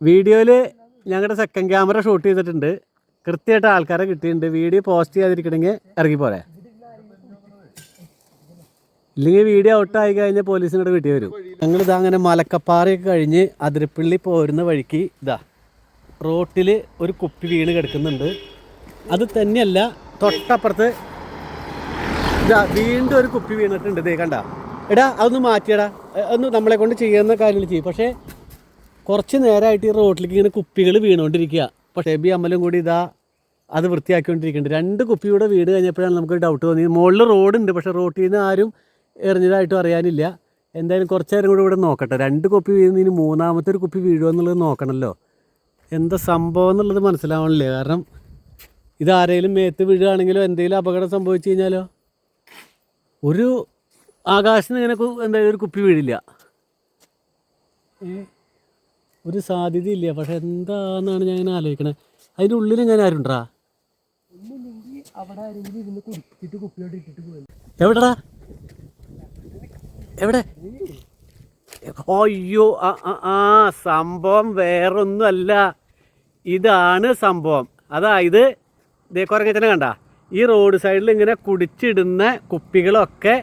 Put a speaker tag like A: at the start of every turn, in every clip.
A: വീഡിയോയിൽ ഞങ്ങളുടെ second camera shoot ചെയ്തിട്ടുണ്ട്. കൃത്യമായിട്ട് ആൾക്കാരെ കിട്ടിയിട്ടുണ്ട്. വീഡിയോ പോസ്റ്റ് ചെയ്യാതിരിക്കണമെങ്കിൽ ഇറങ്ങിപ്പോരെ, ഇല്ലെങ്കിൽ വീഡിയോ ഔട്ടായി കഴിഞ്ഞാൽ പോലീസിനോട് വീട്ടിൽ വരും. ഞങ്ങളിതാ അങ്ങനെ മലക്കപ്പാറയൊക്കെ കഴിഞ്ഞ് അതിരപ്പള്ളി പോരുന്ന വഴിക്ക് ഇതാ റോട്ടിൽ ഒരു കുപ്പി വീണ് കിടക്കുന്നുണ്ട്. അത് തന്നെയല്ല, തൊട്ടപ്പുറത്ത് ഇതാ വീണ്ടും ഒരു കുപ്പി വീണിട്ടുണ്ട്. ഇതേ കണ്ട, എടാ അതൊന്ന് മാറ്റിയടാ, ഒന്ന് നമ്മളെ കൊണ്ട് ചെയ്യുന്ന കാര്യങ്ങൾ ചെയ്യും. പക്ഷേ കുറച്ച് നേരമായിട്ട് ഈ റോട്ടിലേക്ക് ഇങ്ങനെ കുപ്പികൾ വീണുകൊണ്ടിരിക്കുക. പക്ഷേ ബി അമ്മലും കൂടി ഇതാ അത് വൃത്തിയാക്കിക്കൊണ്ടിരിക്കുന്നുണ്ട്. 2 കുപ്പിയുടെ വീട് കഴിഞ്ഞപ്പോഴാണ് നമുക്ക് ഡൗട്ട് തോന്നിയത്. മുകളിൽ റോഡുണ്ട്, പക്ഷേ റോട്ടിൽ നിന്ന് ആരും എറിഞ്ഞതായിട്ടും അറിയാനില്ല. എന്തായാലും കുറച്ച് നേരം കൂടി ഇവിടെ നോക്കട്ടെ. 2 കുപ്പി വീഴുന്നതിന് മൂന്നാമത്തെ ഒരു കുപ്പി വീഴുമോ എന്നുള്ളത് നോക്കണമല്ലോ. എന്താ സംഭവം എന്നുള്ളത് മനസ്സിലാവണില്ലേ. കാരണം ഇതാരെങ്കിലും മേത്ത് വീഴുകയാണെങ്കിലോ എന്തെങ്കിലും അപകടം സംഭവിച്ചു കഴിഞ്ഞാലോ ഒരു ആകാശത്ത് ഇങ്ങനെ എന്തായാലും ഒരു കുപ്പി വീഴില്ല, ഒരു സാധ്യതയില്ല. പക്ഷെ എന്താണെന്നാണ് ഞാൻ ഇങ്ങനെ ആലോചിക്കണത്. അതിൻ്റെ ഉള്ളിൽ ഞാൻ ആരുണ്ടാ, എവിടെടാ എവിടെ? അയ്യോ സംഭവം വേറൊന്നുമല്ല, ഇതാണ് സംഭവം. അതായത് ഇതേ കുരങ്ങച്ചനെ കണ്ട, ഈ റോഡ് സൈഡിൽ ഇങ്ങനെ കുടിച്ചിടുന്ന കുപ്പികളൊക്കെ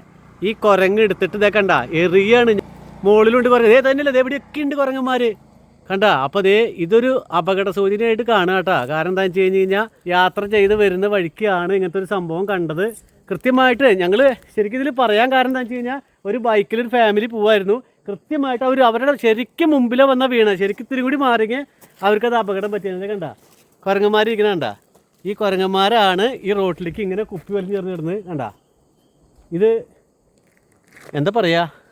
A: ഈ കുരങ്ങ് എടുത്തിട്ട് ഇതേ കണ്ട എറിയാണ്. മുകളിലുണ്ട് കുരങ്ങ്, ഇതേ തന്നെയല്ലേ, ഇതേ എവിടെയൊക്കെ ഉണ്ട് കുരങ്ങന്മാർ കണ്ട. അപ്പോൾ അതേ ഇതൊരു അപകട സൂചനയായിട്ട് കാണുക കേട്ടോ. കാരണം എന്താണെന്ന് വെച്ച് കഴിഞ്ഞ് കഴിഞ്ഞാൽ യാത്ര ചെയ്ത് വരുന്ന വഴിക്കാണ് ഇങ്ങനത്തെ ഒരു സംഭവം കണ്ടത്. കൃത്യമായിട്ട് ഞങ്ങൾ ശരിക്കും ഇതിൽ പറയാൻ കാരണം എന്താണെന്ന് വെച്ച് കഴിഞ്ഞാൽ ഒരു ബൈക്കിലൊരു ഫാമിലി പോവായിരുന്നു. കൃത്യമായിട്ട് അവരുടെ ശരിക്കും മുമ്പിലെ വന്ന വീണ, ശരിക്കും ഇത്തിരി കൂടി മാറിയെങ്കിൽ അവർക്കത് അപകടം പറ്റിയത്. കണ്ട കുരങ്ങന്മാരിരിക്കണ കണ്ട, ഈ കുരങ്ങന്മാരാണ് ഈ റോട്ടിലേക്ക് ഇങ്ങനെ കുപ്പി വലിഞ്ഞെറിഞ്ഞ് കിടന്ന് കണ്ട. ഇത് എന്താ പറയുക,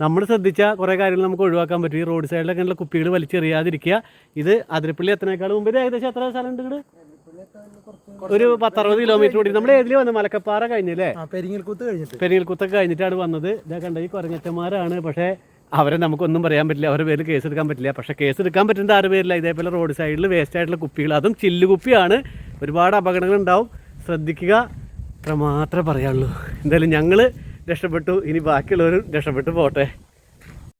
A: നമ്മൾ ശ്രദ്ധിച്ചാൽ കുറേ കാര്യങ്ങൾ നമുക്ക് ഒഴിവാക്കാൻ പറ്റും. ഈ റോഡ് സൈഡിലൊക്കെയുള്ള കുപ്പികൾ വലിച്ചെറിയാതിരിക്കുക. ഇത് അതിരപ്പള്ളി എത്തനേക്കാൾ മുമ്പ് ഏകദേശം എത്ര സ്ഥലം ഉണ്ട് ഇങ്ങോട്ട്? ഒരു 10-60 കിലോമീറ്റർ കൂടി. നമ്മൾ ഏതിൽ വന്നത്? മലക്കപ്പാറ കഴിഞ്ഞല്ലേ, പെരിങ്ങൽക്കുത്തൊക്കെ കഴിഞ്ഞിട്ടാണ് വന്നത്. ഇതാ കണ്ട ഈ കുരങ്ങച്ചന്മാരാണ്. പക്ഷേ അവരെ നമുക്കൊന്നും പറയാൻ പറ്റില്ല, അവരുടെ പേരിൽ കേസ് എടുക്കാൻ പറ്റില്ല. പക്ഷേ കേസ് എടുക്കാൻ പറ്റുന്നത് ആരുടെ പേരില്ല? ഇതേപോലെ റോഡ് സൈഡിൽ വേസ്റ്റ് ആയിട്ടുള്ള കുപ്പികൾ, അതും ചില്ലുകുപ്പിയാണ്. ഒരുപാട് അപകടങ്ങളുണ്ടാവും, ശ്രദ്ധിക്കുക. അത്ര മാത്രമേ പറയാനുള്ളൂ. എന്തായാലും ഞങ്ങൾ രക്ഷപ്പെട്ടു, ഇനി ബാക്കിയുള്ളവരും രക്ഷപ്പെട്ടു പോട്ടെ.